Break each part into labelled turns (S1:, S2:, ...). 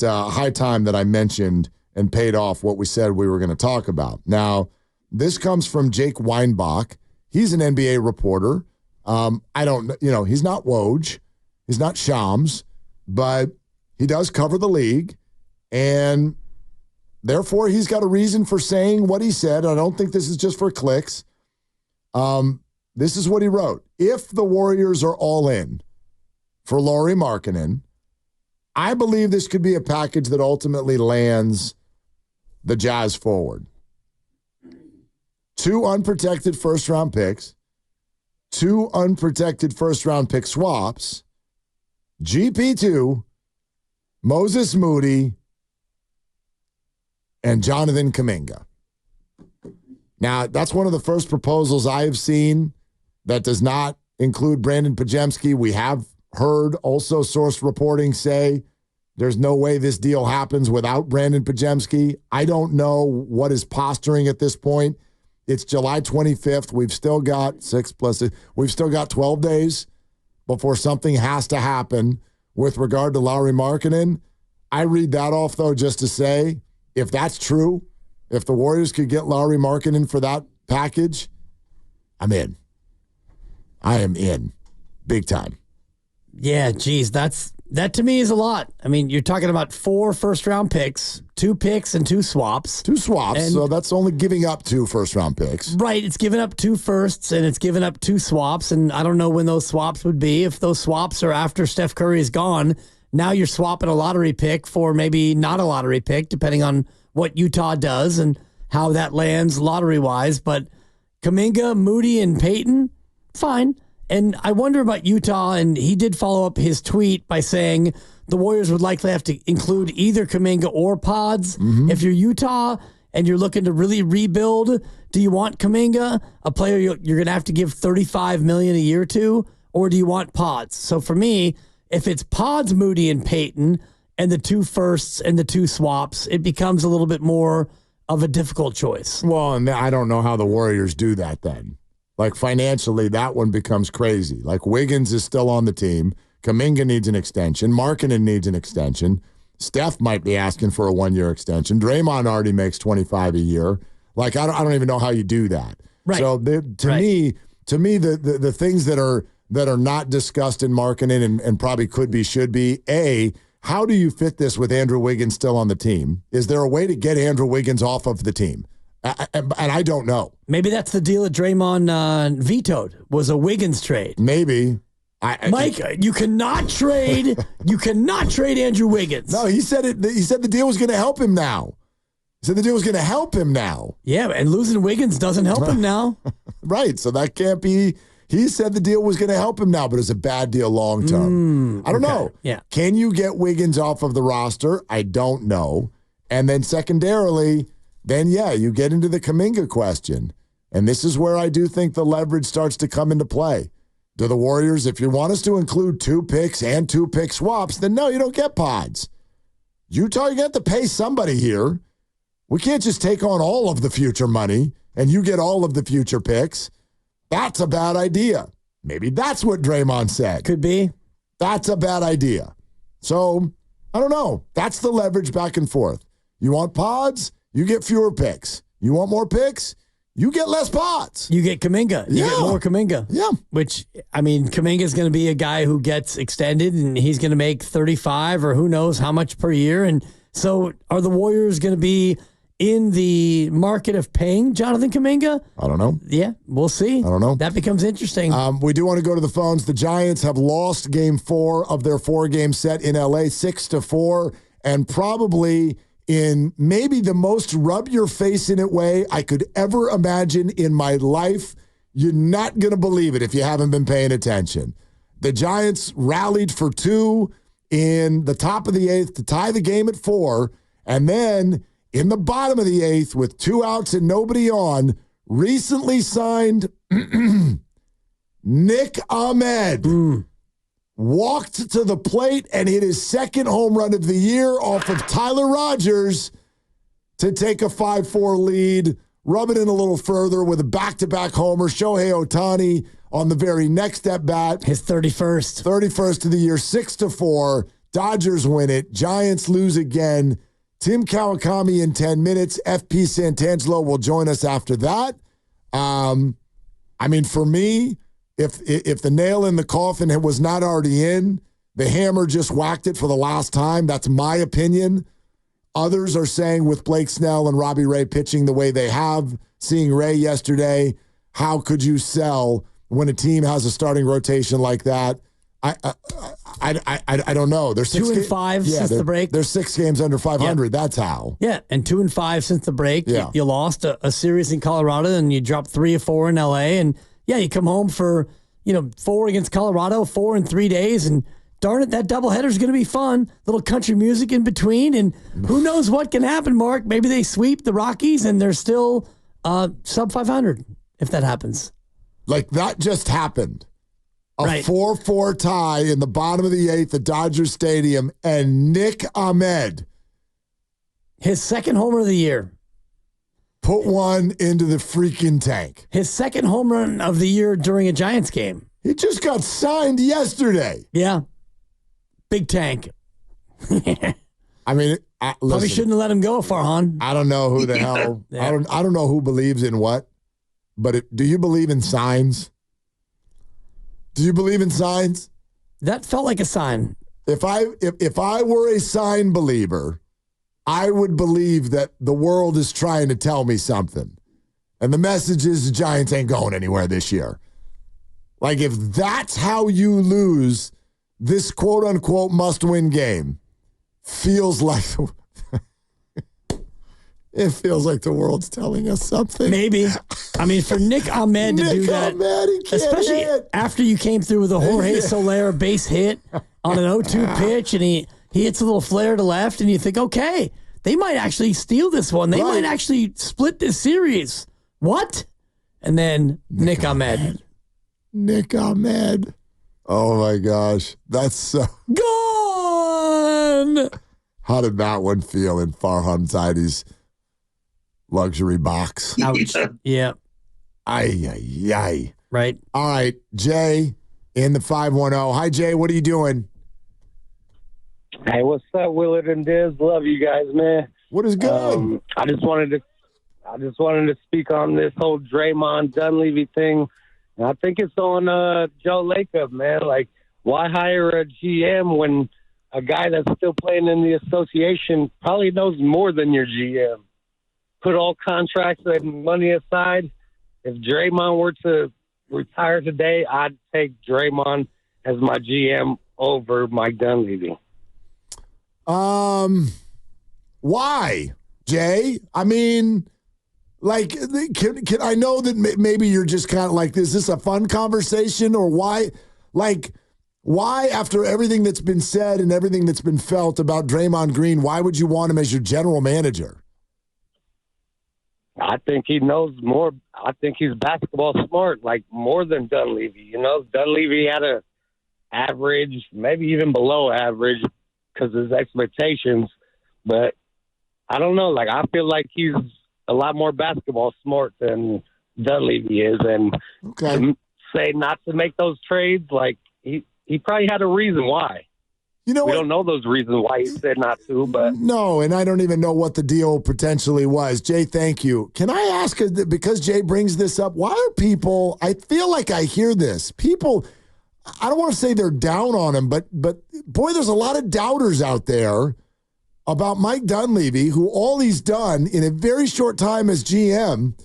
S1: high time that I mentioned and paid off what we said we were going to talk about. Now, this comes from Jake Weinbach. He's an NBA reporter. I don't, he's not Woj. He's not Shams, but he does cover the league. And therefore, he's got a reason for saying what he said. I don't think this is just for clicks. This is what he wrote. If the Warriors are all in for Lauri Markkanen, I believe this could be a package that ultimately lands the Jazz forward. 2 unprotected first-round picks, 2 unprotected first-round pick swaps, GP2, Moses Moody, and Jonathan Kuminga. Now, that's one of the first proposals I have seen that does not include Brandon Podziemski. We have heard also source reporting say there's no way this deal happens without Brandon Podziemski. I don't know what is posturing at this point. It's July 25th. We've still got 12 days before something has to happen with regard to Lauri Markkanen. I read that off, though, just to say, if that's true, if the Warriors could get Lauri Markkanen for that package, I'm in. I am in. Big time.
S2: Yeah, geez, that to me is a lot. I mean, you're talking about 4 first-round picks, 2 picks, and 2 swaps.
S1: 2 swaps,
S2: and,
S1: so that's only giving up 2 first-round picks.
S2: Right, it's giving up 2 firsts, and it's giving up 2 swaps, and I don't know when those swaps would be. If those swaps are after Steph Curry is gone, now you're swapping a lottery pick for maybe not a lottery pick, depending on what Utah does and how that lands lottery-wise. But Kuminga, Moody, and Payton, fine. And I wonder about Utah, and he did follow up his tweet by saying the Warriors would likely have to include either Kuminga or Pods. Mm-hmm. If you're Utah and you're looking to really rebuild, do you want Kuminga, a player you're going to have to give $35 million a year to, or do you want Pods? So for me, if it's Pods, Moody, and Payton, and the 2 firsts and the 2 swaps, it becomes a little bit more of a difficult choice.
S1: Well, and I don't know how the Warriors do that then. Like, financially, that one becomes crazy. Like, Wiggins is still on the team. Kuminga needs an extension. Markkanen needs an extension. Steph might be asking for a 1-year extension. Draymond already makes $25 a year. Like, I don't even know how you do that.
S2: Right.
S1: So, to me, the things that are not discussed in Markkanen and probably could be, should be, A, how do you fit this with Andrew Wiggins still on the team? Is there a way to get Andrew Wiggins off of the team? And I don't know.
S2: Maybe that's the deal that Draymond vetoed, was a Wiggins trade.
S1: Maybe.
S2: Mike, you cannot trade. You cannot trade Andrew Wiggins.
S1: No, he said it. He said the deal was going to help him now. He said the deal was going to help him now.
S2: Yeah, and losing Wiggins doesn't help him now.
S1: Right. So that can't be. He said the deal was going to help him now, but it's a bad deal long term. I don't know.
S2: Yeah.
S1: Can you get Wiggins off of the roster? I don't know. And then secondarily, then, yeah, you get into the Kuminga question. And this is where I do think the leverage starts to come into play. Do the Warriors, if you want us to include 2 picks and 2 pick swaps, then no, you don't get Pods. Utah, you got to pay somebody here. We can't just take on all of the future money and you get all of the future picks. That's a bad idea. Maybe that's what Draymond said.
S2: Could be.
S1: That's a bad idea. So, I don't know. That's the leverage back and forth. You want Pods? You get fewer picks. You want more picks? You get less Pods.
S2: You get Kuminga. You get more Kuminga.
S1: Yeah.
S2: Which, I mean, Kuminga is going to be a guy who gets extended, and he's going to make 35 or who knows how much per year. And so are the Warriors going to be in the market of paying Jonathan Kuminga?
S1: I don't know.
S2: Yeah, we'll see.
S1: I don't know.
S2: That becomes interesting.
S1: We do want to go to the phones. The Giants have lost game 4 of their 4-game set in L.A., 6-4, and probably in maybe the most rub-your-face-in-it way I could ever imagine in my life. You're not going to believe it if you haven't been paying attention. The Giants rallied for 2 in the top of the 8th to tie the game at 4, and then in the bottom of the 8th with 2 outs and nobody on, recently signed Nick Ahmed. Walked to the plate and hit his 2nd home run of the year off of Tyler Rogers to take a 5-4 lead, rub it in a little further with a back-to-back homer. Shohei Ohtani on the very next at-bat.
S2: His 31st.
S1: 31st of the year, 6-4. Dodgers win it. Giants lose again. Tim Kawakami in 10 minutes. FP Santangelo will join us after that. I mean, for me, if the nail in the coffin was not already in, the hammer just whacked it for the last time. That's my opinion. Others are saying with Blake Snell and Robbie Ray pitching the way they have, seeing Ray yesterday, how could you sell when a team has a starting rotation like that? I don't know. They're
S2: 2-5 since the break.
S1: They're 6 games under 500. Yep. That's how.
S2: Yeah, and 2-5 since the break.
S1: Yeah.
S2: You lost a series in Colorado, and you dropped 3 or 4 in LA, and you come home for 4 against Colorado, 4 in 3 days, and darn it, that doubleheader is going to be fun. Little country music in between, and who knows what can happen, Mark. Maybe they sweep the Rockies, and they're still sub 500 if that happens.
S1: Like that just happened. A
S2: right.
S1: 4-4 tie in the bottom of the 8th at Dodger Stadium, and Nick Ahmed,
S2: his second homer of the year,
S1: put one into the freaking tank.
S2: His second home run of the year during a Giants game.
S1: He just got signed yesterday.
S2: Yeah. Big tank.
S1: I mean,
S2: probably shouldn't have let him go, Farhan.
S1: I don't know who the hell. Yeah. I don't know who believes in what, but do you believe in signs? Do you believe in signs?
S2: That felt like a sign.
S1: If I were a sign believer, I would believe that the world is trying to tell me something. And the message is the Giants ain't going anywhere this year. Like, if that's how you lose this quote-unquote must-win game, feels like it feels like the world's telling us something.
S2: Maybe. I mean, for Nick Ahmed to do that, especially after you came through with a Jorge Soler base hit on an 0-2 pitch, and he hits a little flare to left, and you think, okay, they might actually steal this one. They might actually split this series. What? And then Nick Ahmed.
S1: Nick Ahmed. Oh, my gosh. That's so...
S2: Gone!
S1: How did that one feel in Farhan Zaidi's luxury box?
S2: Ouch. Yeah.
S1: Ay.
S2: Right.
S1: All right. Jay in the 510. Hi, Jay. What are you doing?
S3: Hey, what's up, Willard and Dibs? Love you guys, man.
S1: What is good?
S3: I just wanted to speak on this whole Draymond Dunleavy thing. And I think it's on Joe Lacob, man. Like, why hire a GM when a guy that's still playing in the association probably knows more than your GM? Put all contracts and money aside. If Draymond were to retire today, I'd take Draymond as my GM over Mike Dunleavy.
S1: Why, Jay? I mean, like, can I know that maybe you're just kind of like, is this a fun conversation, or why? Like, why, after everything that's been said and everything that's been felt about Draymond Green, why would you want him as your general manager?
S3: I think he knows more. I think he's basketball smart, like more than Dunleavy. You know, Dunleavy had a average, maybe even below average because of his expectations. But I don't know. Like, I feel like he's a lot more basketball smart than Dunleavy is. And to say not to make those trades, like, he probably had a reason why. You know, we don't know those reasons why he said not to, but
S1: no, and I don't even know what the deal potentially was. Jay, thank you. Can I ask, because Jay brings this up, why are people? I feel like I hear this. People, I don't want to say they're down on him, but boy, there's a lot of doubters out there about Mike Dunleavy, who all he's done in a very short time as GM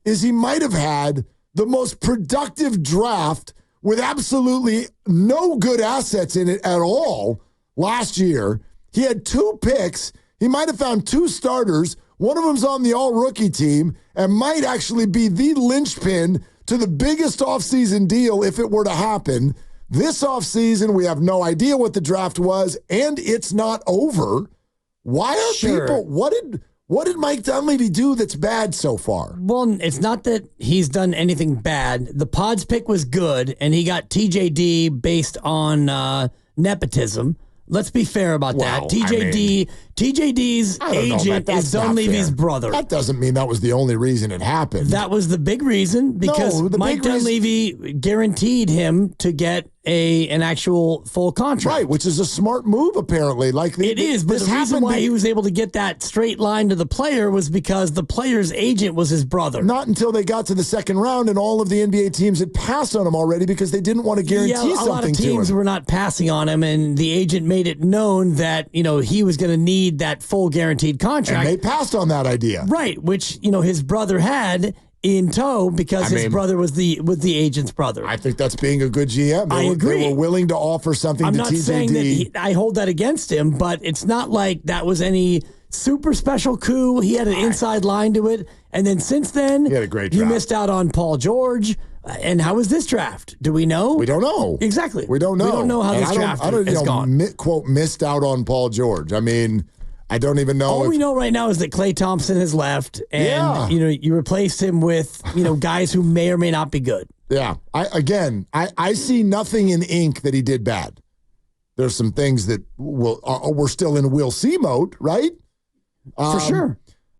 S1: is he might have had the most productive draft with absolutely no good assets in it at all. Last year, he had 2 picks. He might have found 2 starters. One of them's on the all-rookie team and might actually be the linchpin to the biggest offseason deal if it were to happen. This offseason, we have no idea what the draft was, and it's not over. Why are people... What did Mike Dunleavy do that's bad so far?
S2: Well, it's not that he's done anything bad. The Pods pick was good, and he got TJD based on nepotism. Let's be fair about that. TJD TJD's agent is Dunleavy's brother.
S1: That doesn't mean that was the only reason it happened.
S2: That was the big reason because Mike Dunleavy guaranteed him to get an actual full contract.
S1: Right, which is a smart move, apparently.
S2: It is, but the reason why he was able to get that straight line to the player was because the player's agent was his brother.
S1: Not until they got to the second round and all of the NBA teams had passed on him already because they didn't want to guarantee something to him. A lot of teams were
S2: not passing on him, and the agent made it known that, he was going to need that full guaranteed contract.
S1: And they passed on that idea.
S2: Right, which, his brother had in tow because his brother was the agent's brother.
S1: I think that's being a good GM.
S2: I agree.
S1: They were willing to offer something to TJD.
S2: I'm not saying that I hold that against him, but it's not like that was any super special coup. He had an inside line to it. And then since then,
S1: he had a great draft.
S2: You missed out on Paul George. And how was this draft? Do we know?
S1: We don't know.
S2: Exactly.
S1: We don't know.
S2: We don't know how this draft has gone.
S1: Quote, missed out on Paul George. I mean, I don't even know.
S2: All we know right now is that Klay Thompson has left, and you replaced him with guys who may or may not be good.
S1: Yeah. I see nothing in ink that he did bad. There's some things that we're still in we'll see mode, right?
S2: For sure.